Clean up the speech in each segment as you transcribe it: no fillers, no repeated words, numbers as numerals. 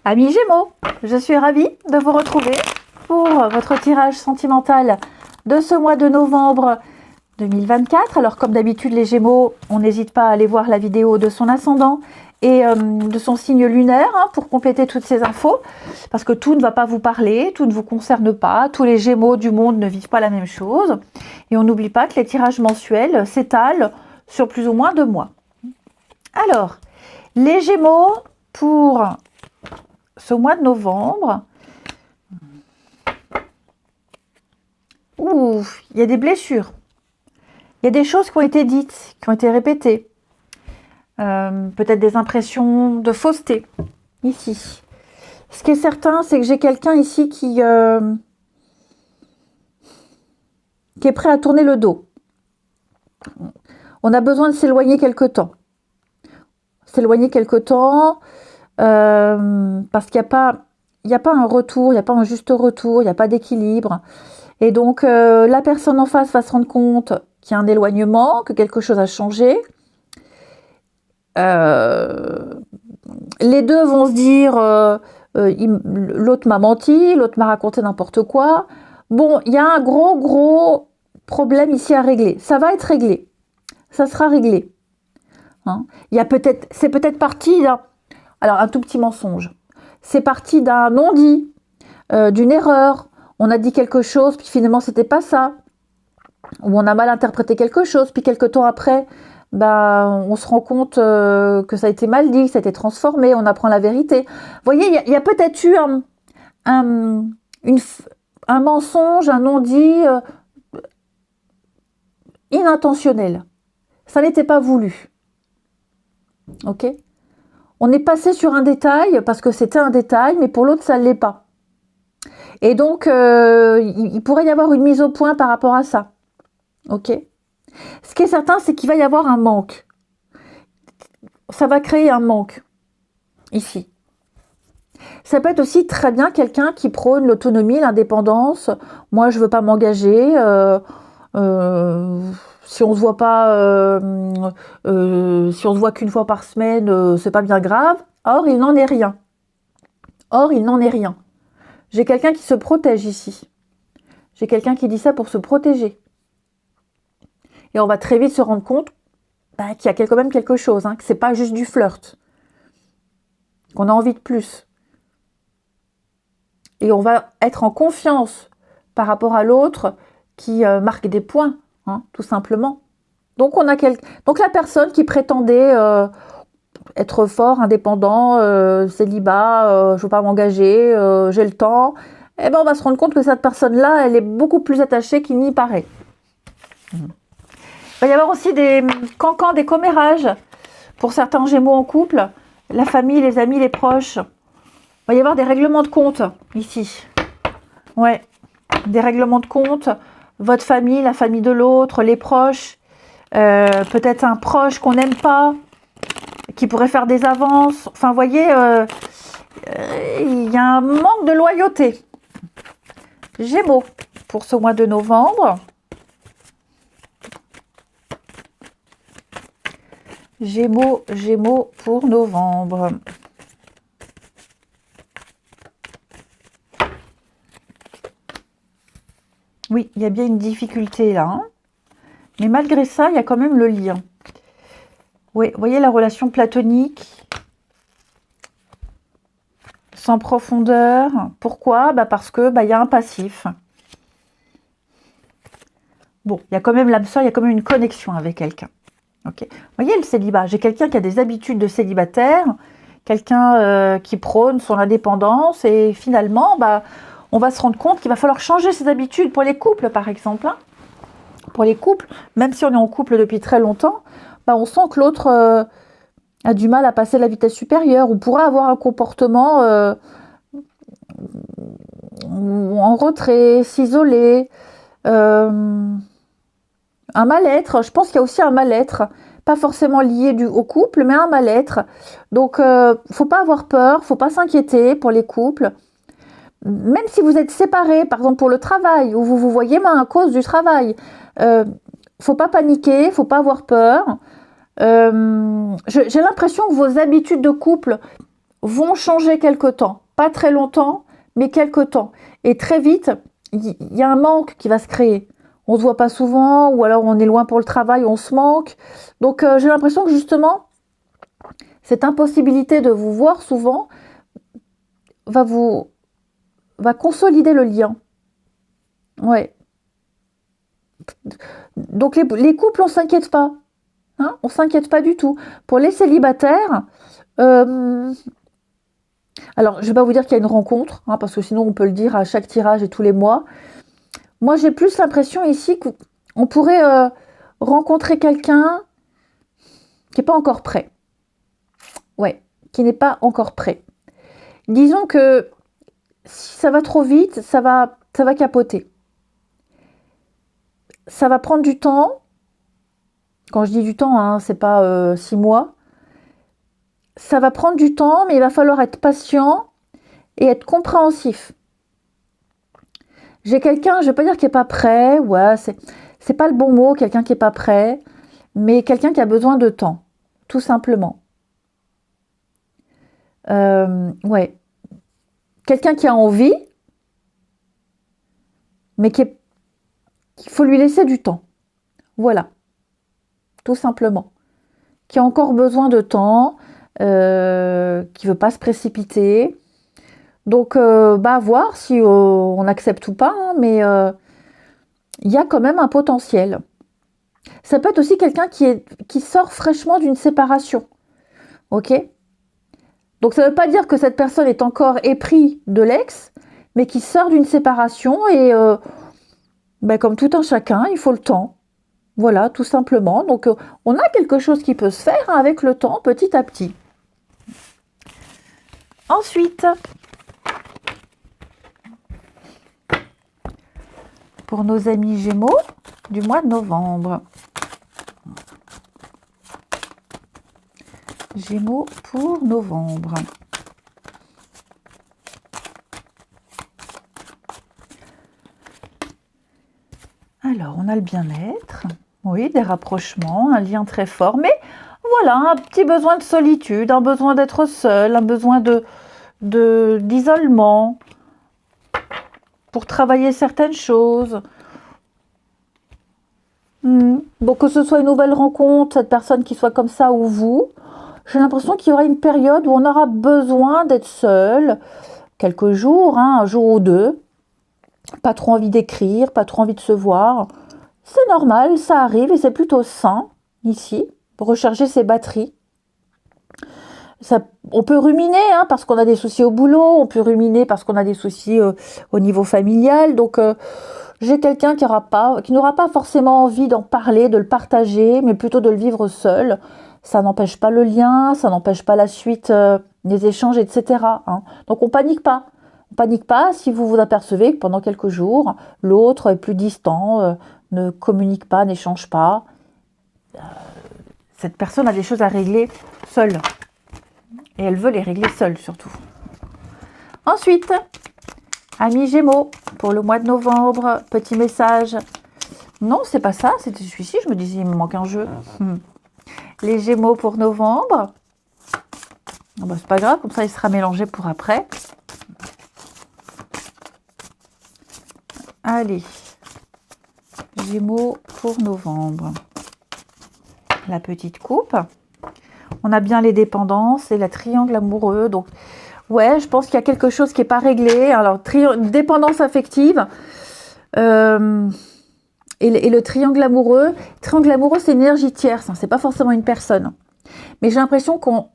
Amis Gémeaux, je suis ravie de vous retrouver pour votre tirage sentimental de ce mois de novembre 2024. Alors comme d'habitude les Gémeaux, on n'hésite pas à aller voir la vidéo de son ascendant et de son signe lunaire pour compléter toutes ces infos, parce que tout ne va pas vous parler, tout ne vous concerne pas, tous les Gémeaux du monde ne vivent pas la même chose. Et on n'oublie pas que les tirages mensuels s'étalent sur plus ou moins 2 mois. Alors, les Gémeaux pour ce mois de novembre, il y a des blessures. Il y a des choses qui ont été dites, qui ont été répétées. Peut-être des impressions de fausseté, ici. Ce qui est certain, c'est que j'ai quelqu'un ici qui est prêt à tourner le dos. On a besoin de s'éloigner quelque temps. S'éloigner quelque temps, parce qu'il n'y a pas un retour, il n'y a pas un juste retour, il n'y a pas d'équilibre. Et donc, la personne en face va se rendre compte qu'il y a un éloignement, que quelque chose a changé. Les deux vont se dire, l'autre m'a menti, l'autre m'a raconté n'importe quoi. Bon, il y a un gros problème ici à régler. Ça va être réglé. Ça sera réglé. C'est peut-être parti d'un... Alors, un tout petit mensonge. C'est parti d'un non-dit, d'une erreur. On a dit quelque chose, puis finalement, c'était pas ça. Ou on a mal interprété quelque chose, puis quelques temps après, on se rend compte que ça a été mal dit, que ça a été transformé, on apprend la vérité. Vous voyez, il y a peut-être eu un mensonge, un non-dit inintentionnel. Ça n'était pas voulu. Ok ? On est passé sur un détail parce que c'était un détail, mais pour l'autre, ça ne l'est pas. Et donc, il pourrait y avoir une mise au point par rapport à ça. Ok ? Ce qui est certain, c'est qu'il va y avoir un manque. Ça va créer un manque, ici. Ça peut être aussi très bien quelqu'un qui prône l'autonomie, l'indépendance. Moi, je ne veux pas m'engager. Si on se voit pas, si on se voit qu'une fois par semaine, c'est pas bien grave. Or, il n'en est rien. J'ai quelqu'un qui se protège ici. J'ai quelqu'un qui dit ça pour se protéger. Et on va très vite se rendre compte qu'il y a quand même quelque chose, que c'est pas juste du flirt, qu'on a envie de plus. Et on va être en confiance par rapport à l'autre qui marque des points. Tout simplement. Donc donc la personne qui prétendait être fort, indépendant, célibat, je veux pas m'engager, j'ai le temps, on va se rendre compte que cette personne-là, elle est beaucoup plus attachée qu'il n'y paraît. Il va y avoir aussi des cancans, des commérages pour certains Gémeaux en couple, la famille, les amis, les proches. Il va y avoir des règlements de compte ici. Ouais, des règlements de compte. Votre famille, la famille de l'autre, les proches, peut-être un proche qu'on n'aime pas, qui pourrait faire des avances. Enfin, vous voyez, il y a un manque de loyauté. Gémeaux, pour ce mois de novembre. Gémeaux pour novembre. Oui, il y a bien une difficulté là. Mais malgré ça, il y a quand même le lien. Oui, vous voyez la relation platonique, sans profondeur. Pourquoi ? Parce que il y a un passif. Bon, il y a quand même l'âme sœur, il y a quand même une connexion avec quelqu'un. Ok. Vous voyez le célibat. J'ai quelqu'un qui a des habitudes de célibataire, quelqu'un qui prône son indépendance, et finalement, on va se rendre compte qu'il va falloir changer ses habitudes pour les couples, par exemple. Pour les couples, même si on est en couple depuis très longtemps, on sent que l'autre a du mal à passer la vitesse supérieure, ou pourra avoir un comportement en retrait, s'isoler, un mal-être. Je pense qu'il y a aussi un mal-être, pas forcément lié au couple, mais un mal-être. Donc, faut pas avoir peur, faut pas s'inquiéter pour les couples. Même si vous êtes séparés, par exemple pour le travail, ou vous vous voyez à cause du travail, faut pas paniquer, faut pas avoir peur. J'ai l'impression que vos habitudes de couple vont changer quelque temps. Pas très longtemps, mais quelque temps. Et très vite, il y a un manque qui va se créer. On ne se voit pas souvent, ou alors on est loin pour le travail, on se manque. Donc j'ai l'impression que justement, cette impossibilité de vous voir souvent va consolider le lien. Ouais. Donc les couples, on s'inquiète pas. Hein, on s'inquiète pas du tout. Pour les célibataires, alors je vais pas vous dire qu'il y a une rencontre, hein, parce que sinon on peut le dire à chaque tirage et tous les mois. Moi j'ai plus l'impression ici qu'on pourrait rencontrer quelqu'un qui n'est pas encore prêt. Ouais, qui n'est pas encore prêt. Disons que si ça va trop vite, ça va capoter. Ça va prendre du temps. Quand je dis du temps, hein, c'est pas 6 mois. Ça va prendre du temps, mais il va falloir être patient et être compréhensif. J'ai quelqu'un, je vais pas dire qui est pas prêt, ouais, c'est pas le bon mot, quelqu'un qui est pas prêt, mais quelqu'un qui a besoin de temps, tout simplement. Ouais. Quelqu'un qui a envie, mais qu'il faut lui laisser du temps. Voilà. Tout simplement. Qui a encore besoin de temps, qui veut pas se précipiter. Donc, à voir si on accepte ou pas, hein, mais il y a quand même un potentiel. Ça peut être aussi quelqu'un qui sort fraîchement d'une séparation. Ok ? Donc ça ne veut pas dire que cette personne est encore épris de l'ex, mais qui sort d'une séparation et comme tout un chacun, il faut le temps. Voilà, tout simplement. Donc on a quelque chose qui peut se faire avec le temps, petit à petit. Ensuite, pour nos amis Gémeaux du mois de novembre. Gémeaux pour novembre. Alors, on a le bien-être, oui, des rapprochements, un lien très fort, mais voilà, un petit besoin de solitude, un besoin d'être seul, un besoin d'isolement pour travailler certaines choses. Donc, que ce soit une nouvelle rencontre, cette personne qui soit comme ça ou vous, j'ai l'impression qu'il y aura une période où on aura besoin d'être seul, quelques jours, hein, un jour ou deux. Pas trop envie d'écrire, pas trop envie de se voir. C'est normal, ça arrive et c'est plutôt sain, ici, pour recharger ses batteries. On peut ruminer, hein, parce qu'on a des soucis au boulot, on peut ruminer parce qu'on a des soucis au niveau familial. Donc, j'ai quelqu'un qui n'aura pas forcément envie d'en parler, de le partager, mais plutôt de le vivre seul. Ça n'empêche pas le lien, ça n'empêche pas la suite des échanges, etc. Hein. Donc, on panique pas. On panique pas si vous vous apercevez que pendant quelques jours, l'autre est plus distant, ne communique pas, n'échange pas. Cette personne a des choses à régler seule. Et elle veut les régler seule, surtout. Ensuite, amis Gémeaux, pour le mois de novembre, petit message. Non, c'est pas ça, c'était celui-ci, je me disais, il me manque un jeu. Les Gémeaux pour novembre. C'est pas grave, comme ça il sera mélangé pour après. Allez, Gémeaux pour novembre. La petite coupe. On a bien les dépendances et le triangle amoureux. Donc, ouais, je pense qu'il y a quelque chose qui n'est pas réglé. Alors, dépendance affective et le triangle amoureux. Triangle amoureux, c'est une énergie tierce. Hein, c'est pas forcément une personne. Mais j'ai l'impression qu'on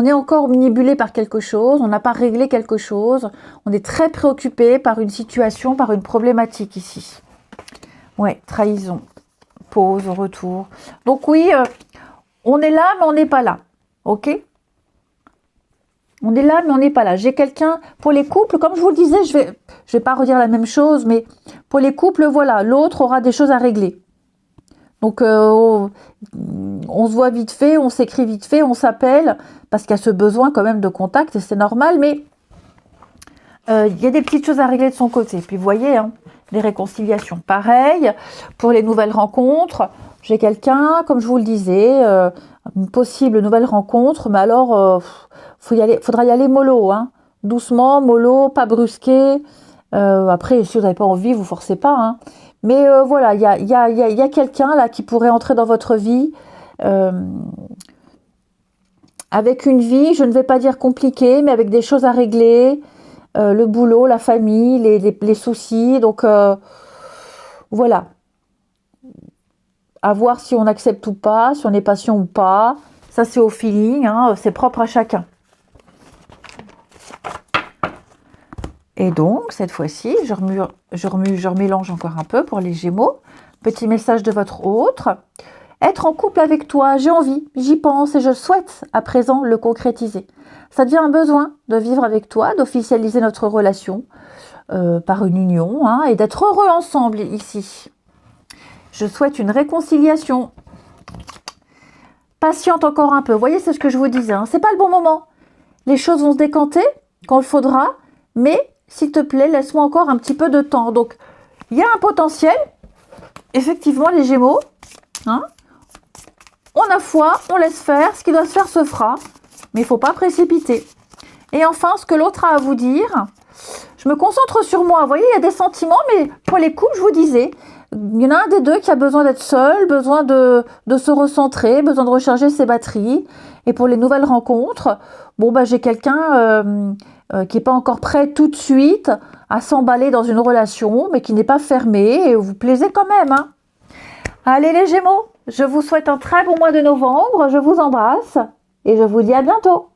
est encore omnibulé par quelque chose. On n'a pas réglé quelque chose. On est très préoccupé par une situation, par une problématique ici. Ouais, trahison, pause, retour. Donc oui, on est là, mais on n'est pas là. Ok ? On est là, mais on n'est pas là. J'ai quelqu'un, pour les couples, comme je vous le disais, je vais pas redire la même chose, mais pour les couples, voilà, l'autre aura des choses à régler. Donc, on se voit vite fait, on s'écrit vite fait, on s'appelle, parce qu'il y a ce besoin quand même de contact, et c'est normal, mais il y a des petites choses à régler de son côté. Puis vous voyez, hein, des réconciliations. Pareil, pour les nouvelles rencontres, J'ai quelqu'un, comme je vous le disais, une possible nouvelle rencontre, mais alors, faudra y aller mollo, hein. Doucement, mollo, pas brusqué. Après, si vous n'avez pas envie, vous forcez pas, hein. Mais voilà, il y a quelqu'un là qui pourrait entrer dans votre vie avec une vie, je ne vais pas dire compliquée, mais avec des choses à régler, le boulot, la famille, les soucis. Donc voilà, à voir si on accepte ou pas, si on est patient ou pas. Ça, c'est au feeling, hein, c'est propre à chacun. Et donc, cette fois-ci, je remélange encore un peu pour les Gémeaux. Petit message de votre autre. Être en couple avec toi, j'ai envie, j'y pense et je souhaite à présent le concrétiser. Ça devient un besoin de vivre avec toi, d'officialiser notre relation par une union, hein, et d'être heureux ensemble ici. Je souhaite une réconciliation. Patiente encore un peu. Vous voyez, c'est ce que je vous disais. Hein. C'est pas le bon moment. Les choses vont se décanter quand il faudra, mais s'il te plaît, laisse-moi encore un petit peu de temps. Donc, il y a un potentiel. Effectivement, les Gémeaux. Hein, on a foi, on laisse faire. Ce qui doit se faire se fera. Mais il ne faut pas précipiter. Et enfin, ce que l'autre a à vous dire. Je me concentre sur moi. Vous voyez, il y a des sentiments, mais pour les couples, je vous disais, il y en a un des deux qui a besoin d'être seul, besoin de se recentrer, besoin de recharger ses batteries. Et pour les nouvelles rencontres, bon, bah, j'ai quelqu'un qui n'est pas encore prêt tout de suite à s'emballer dans une relation, mais qui n'est pas fermé et vous plaisez quand même. Hein. Allez les Gémeaux, je vous souhaite un très bon mois de novembre, je vous embrasse et je vous dis à bientôt.